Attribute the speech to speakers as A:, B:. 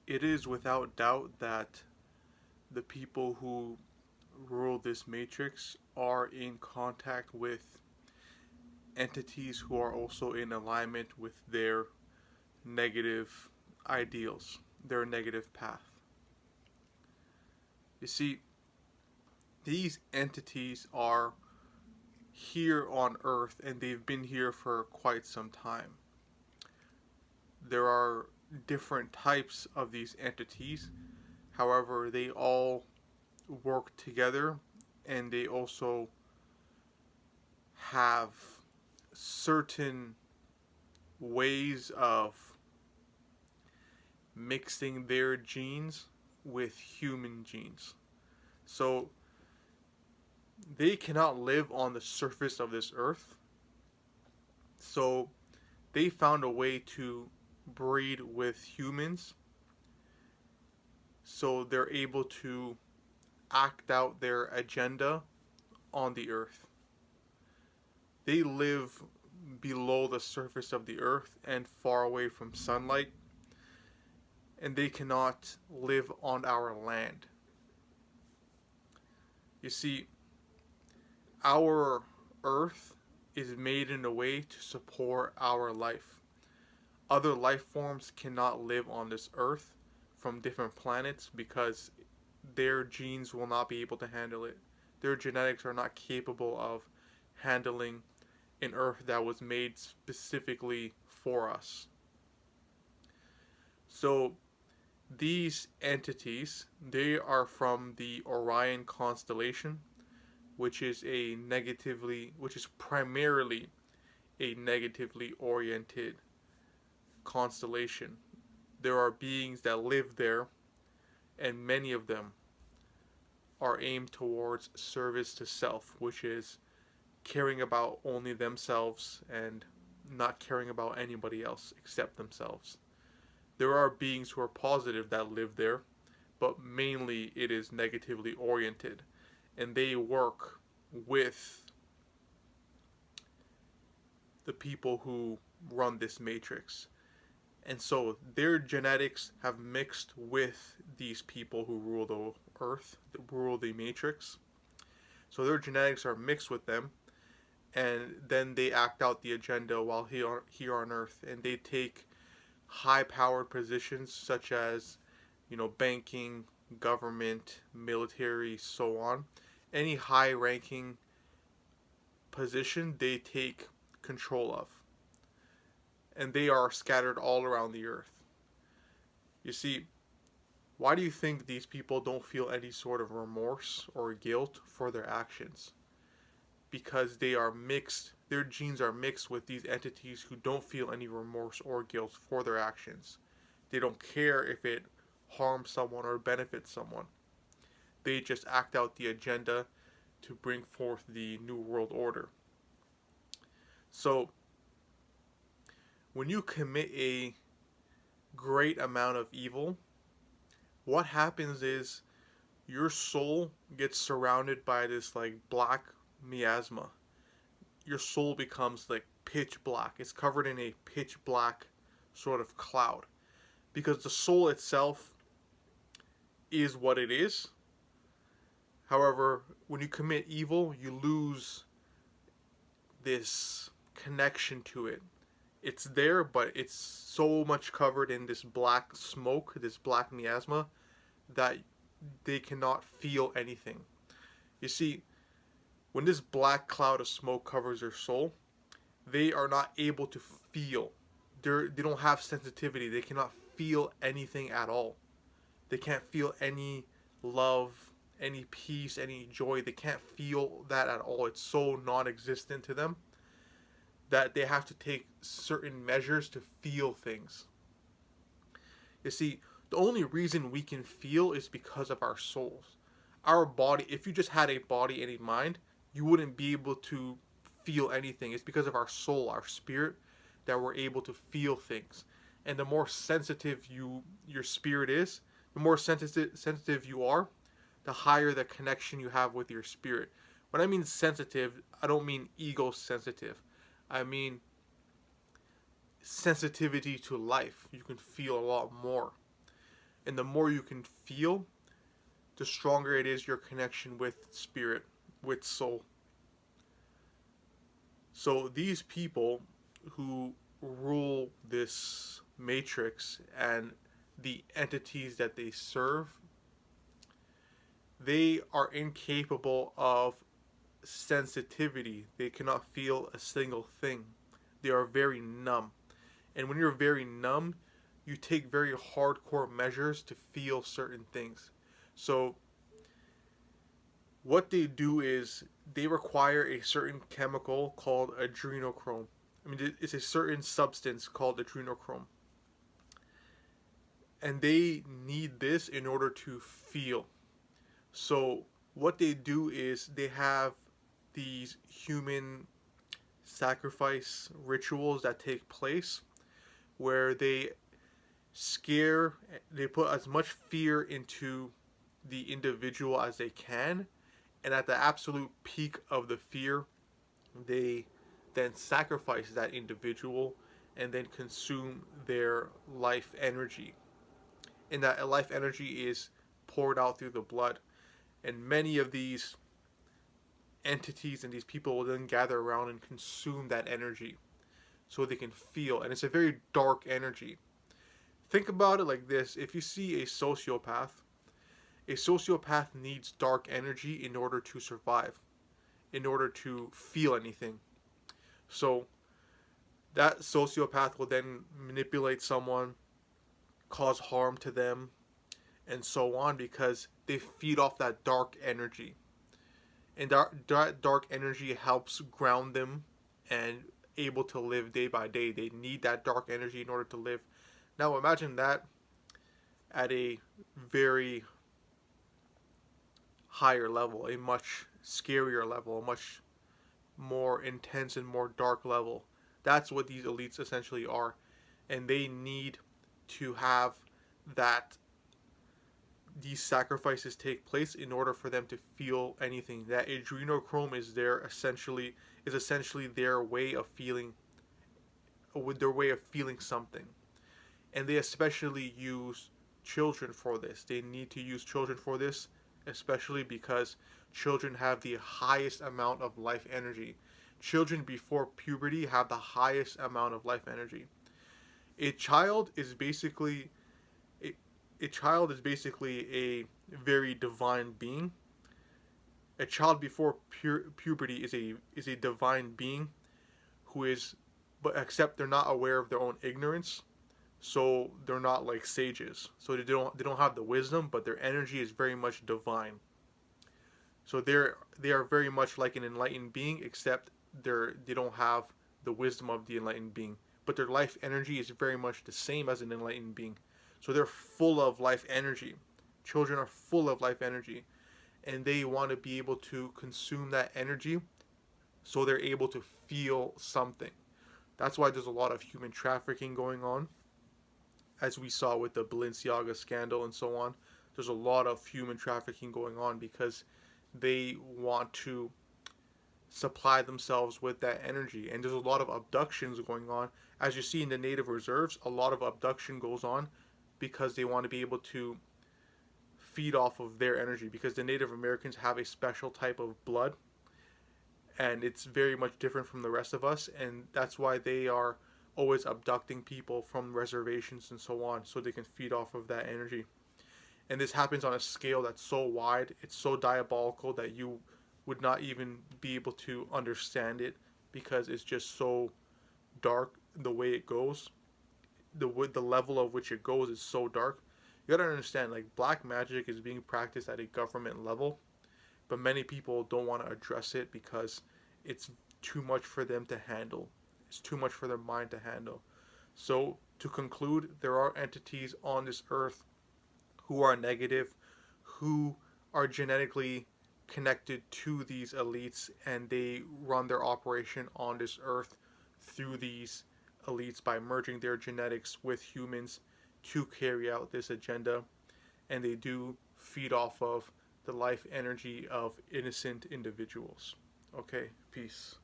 A: It is without doubt that the people who rule this matrix are in contact with entities who are also in alignment with their negative ideals, their negative path. You see, these entities are here on Earth and they've been here for quite some time. There are different types of these entities, however, they all work together and they also have certain ways of mixing their genes with human genes. So they cannot live on the surface of this earth. So they found a way to breed with humans so they're able to act out their agenda on the earth. They live below the surface of the earth and far away from sunlight, and they cannot live on our land. You see, our earth is made in a way to support our life. Other life forms cannot live on this earth from different planets because their genes will not be able to handle it. Their genetics are not capable of handling an earth that was made specifically for us. So these entities, they are from the Orion constellation, which is primarily a negatively oriented constellation. There are beings that live there, and many of them are aimed towards service to self, which is caring about only themselves and not caring about anybody else except themselves. There are beings who are positive that live there, but mainly it is negatively oriented, and they work with the people who run this matrix. And so their genetics have mixed with these people who rule the earth, that rule the matrix. So their genetics are mixed with them, and then they act out the agenda while here on earth, and they take high powered positions such as, banking, government, military, so on. Any high ranking position they take control of. And they are scattered all around the earth. You see, why do you think these people don't feel any sort of remorse or guilt for their actions? Because they are mixed, their genes are mixed with these entities who don't feel any remorse or guilt for their actions. They don't care if it harms someone or benefits someone. They just act out the agenda to bring forth the New World Order. So, when you commit a great amount of evil, what happens is your soul gets surrounded by this like black miasma. Your soul becomes like pitch black. It's covered in a pitch black sort of cloud because the soul itself is what it is. However, when you commit evil, you lose this connection to it. It's there, but it's so much covered in this black smoke, this black miasma, that they cannot feel anything. You see, when this black cloud of smoke covers their soul, they are not able to feel. They don't have sensitivity. They cannot feel anything at all. They can't feel any love, any peace, any joy. They can't feel that at all. It's so non existent to them that they have to take certain measures to feel things. You see, the only reason we can feel is because of our souls. Our body, if you just had a body and a mind, you wouldn't be able to feel anything. It's because of our soul, our spirit, that we're able to feel things. And the more sensitive your spirit is, the more sensitive you are, the higher the connection you have with your spirit. When I mean sensitive, I don't mean ego sensitive. I mean sensitivity to life. You can feel a lot more. And the more you can feel, the stronger it is your connection with spirit, with soul. So these people who rule this matrix and the entities that they serve, they are incapable of sensitivity. They cannot feel a single thing. They are very numb. And when you're very numb, you take very hardcore measures to feel certain things. So what they do is they require a certain chemical called adrenochrome. I mean, it's a certain substance called adrenochrome. And they need this in order to feel. So what they do is they have these human sacrifice rituals that take place where they put as much fear into the individual as they can, and at the absolute peak of the fear, they then sacrifice that individual and then consume their life energy. And that life energy is poured out through the blood. And many of these entities and these people will then gather around and consume that energy so they can feel. And it's a very dark energy. Think about it like this: if you see a sociopath needs dark energy in order to survive, in order to feel anything. So that sociopath will then manipulate someone, cause harm to them, and so on, because they feed off that dark energy. And that dark energy helps ground them and able to live day by day. They need that dark energy in order to live. Now imagine that at a very higher level, a much scarier level, a much more intense and more dark level. That's what these elites essentially are. And they need to have that these sacrifices take place in order for them to feel anything. That adrenochrome is essentially their way of feeling, with their way of feeling something. And they especially use children for this. They need to use children for this, especially because children have the highest amount of life energy. Children before puberty have the highest amount of life energy. A child is basically a child is basically a very divine being. A child before puberty is a divine being who is, but except they're not aware of their own ignorance, so they're not like sages. So they don't have the wisdom, but their energy is very much divine. So they are very much like an enlightened being, except they don't have the wisdom of the enlightened being. But their life energy is very much the same as an enlightened being. So they're full of life energy. Children are full of life energy. And they want to be able to consume that energy so they're able to feel something. That's why there's a lot of human trafficking going on. As we saw with the Balenciaga scandal and so on, there's a lot of human trafficking going on because they want to supply themselves with that energy. And there's a lot of abductions going on. As you see in the native reserves, a lot of abduction goes on because they want to be able to feed off of their energy, because the Native Americans have a special type of blood and it's very much different from the rest of us, and that's why they are always abducting people from reservations and so on so they can feed off of that energy. And this happens on a scale that's so wide, it's so diabolical that you would not even be able to understand it, because it's just so dark the way it goes. The level of which it goes is so dark. You gotta understand, like, black magic is being practiced at a government level, but many people don't want to address it because it's too much for them to handle. It's too much for their mind to handle. So, to conclude, there are entities on this earth who are negative, who are genetically connected to these elites, and they run their operation on this earth through these elites by merging their genetics with humans to carry out this agenda. And they do feed off of the life energy of innocent individuals. Okay, peace.